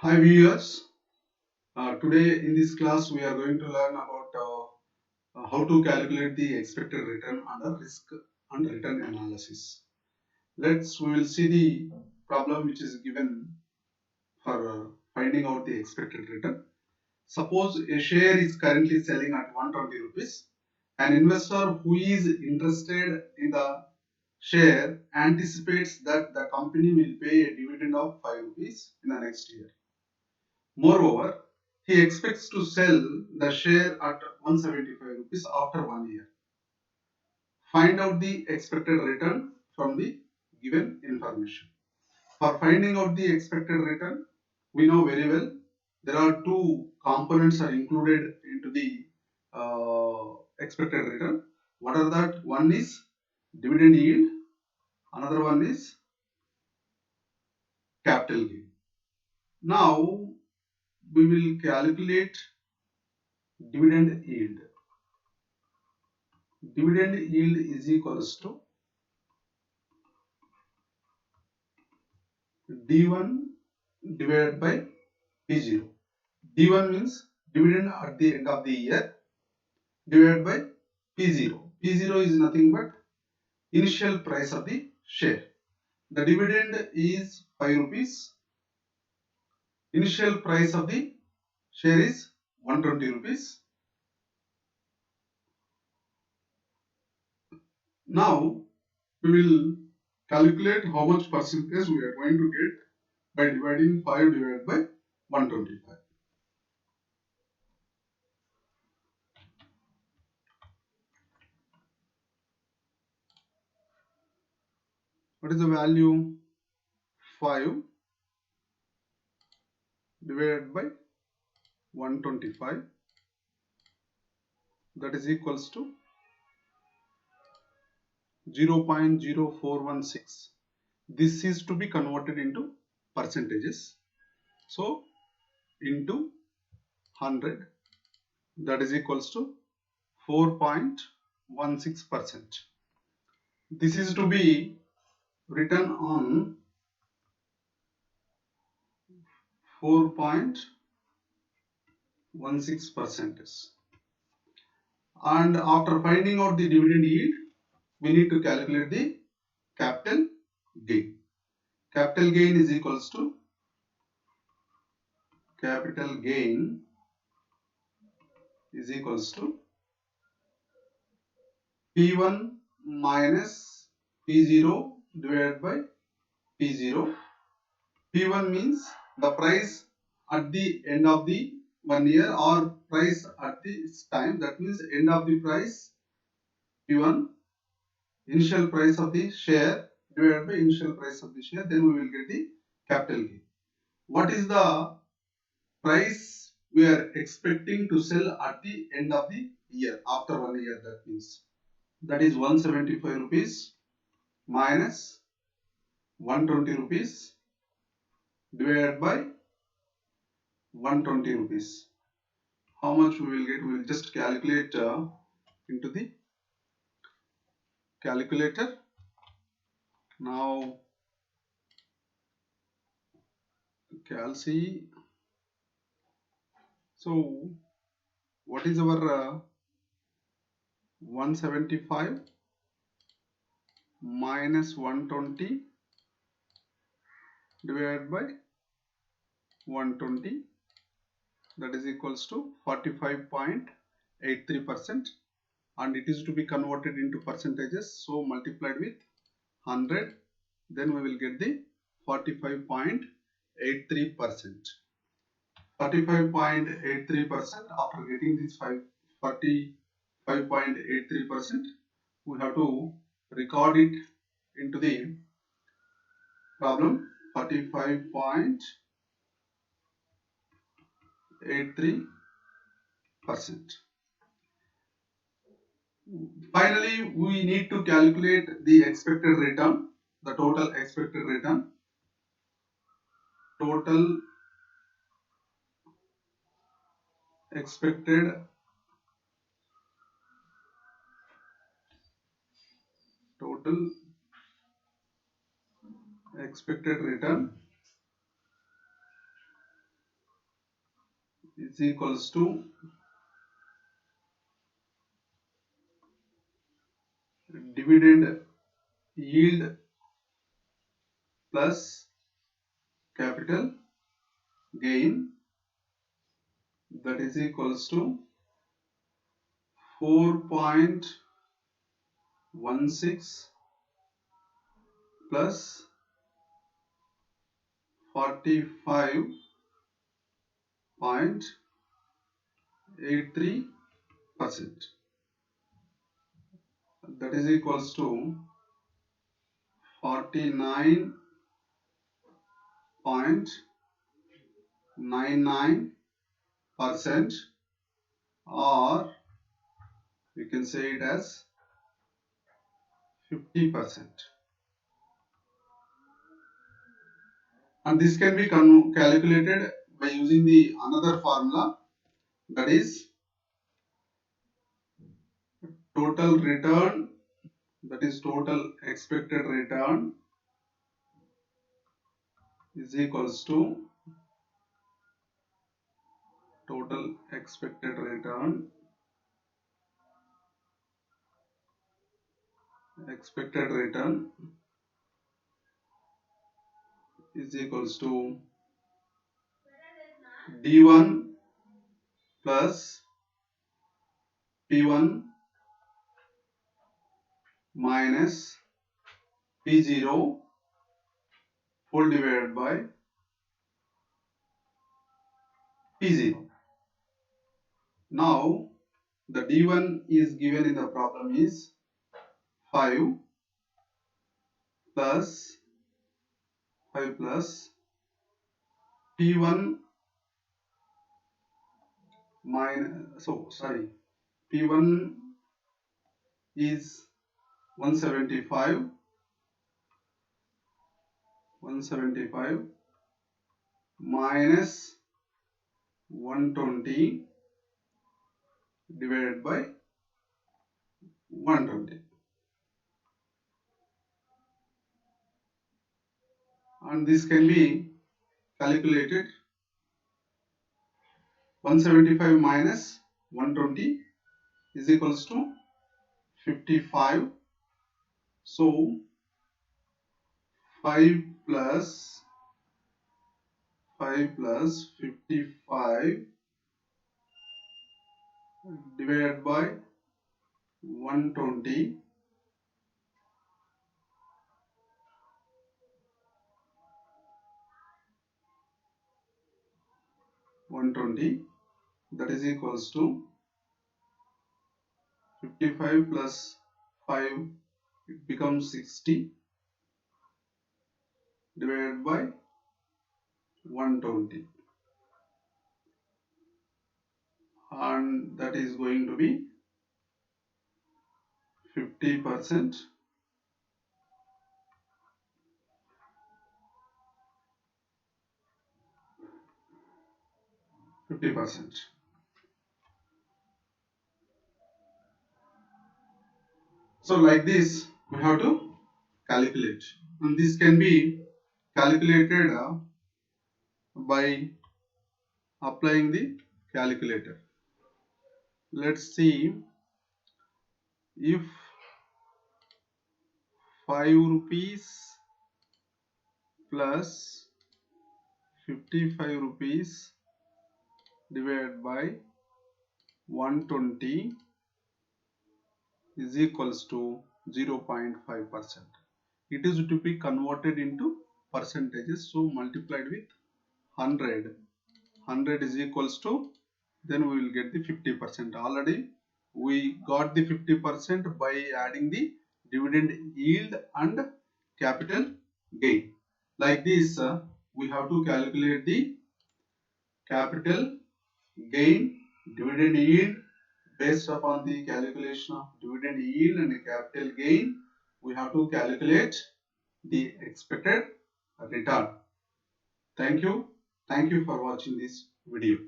Hi viewers, today in this class we are going to learn about how to calculate the expected return under risk and return analysis. We will see the problem which is given for finding out the expected return. Suppose a share is currently selling at 120 rupees. An investor who is interested in the share anticipates that the company will pay a dividend of 5 rupees in the next year. Moreover, he expects to sell the share at 175 rupees after 1 year. Find out the expected return from the given information. For finding out the expected return, we know very well there are two components are included into the expected return. What are that? One is dividend yield, another one is capital gain. Now we will calculate dividend yield. Dividend yield is equals to D1 divided by P0. D1 means dividend at the end of the year divided by P0. P0 is nothing but initial price of the share. The dividend is 5 rupees. Initial price of the share is 120 rupees. Now we will calculate how much percentage we are going to get by dividing 5 divided by 125. What is the value? 5 divided by 125, that is equals to 0.0416. This is to be converted into percentages. So into 100, that is equals to 4.16%. This is to be written on 4.16%. And after finding out the dividend yield, we need to calculate the capital gain. Capital gain is equals to capital gain is equals to P1 minus P0 divided by P0. P1 means the price at the end of the 1 year or price at this time, that means end of the price P1, initial price of the share divided by initial price of the share, then we will get the capital gain. What is the price we are expecting to sell at the end of the year after 1 year? That means that is 175 rupees minus 120 rupees divided by 120 rupees. How much we will get? We will just calculate into the calculator. Now calci. So what is our 175 minus 120 divided by 120, that is equals to 45.83%, and it is to be converted into percentages, so multiplied with 100, then we will get the 45.83%. 45.83%. After getting this 45.83%, we have to record it into the problem. 45.83%. Finally, we need to calculate the expected return, the total expected return. Total expected return is equals to dividend yield plus capital gain, that is equals to 4.16 plus 45.83%, that is equals to 49.99%, or we can say it as 50%. And this can be calculated by using the another formula, that is total return, that is total expected return is equals to total expected return is equals to D1 plus P1 minus P0 whole divided by P0. Now the D1 is given in the problem is 5 plus P1 minus, P1 is 175 minus 120 divided by 120, and this can be calculated. 175 minus 120 is equals to 55. So 5 plus 55 divided by 120 that is equals to 55 plus 5, it becomes 60 divided by 120, and that is going to be 50%. 50%. So like this we have to calculate, and this can be calculated by applying the calculator. Let's see, if 5 rupees plus 55 rupees divided by 120 is equals to 0.5%. It is to be converted into percentages, so multiplied with 100. 100 is equals to, then we will get the 50%. Already we got the 50% by adding the dividend yield and capital gain. Like this we have to calculate the capital gain, dividend yield. Based upon the calculation of dividend yield and capital gain, we have to calculate the expected return. Thank you for watching this video.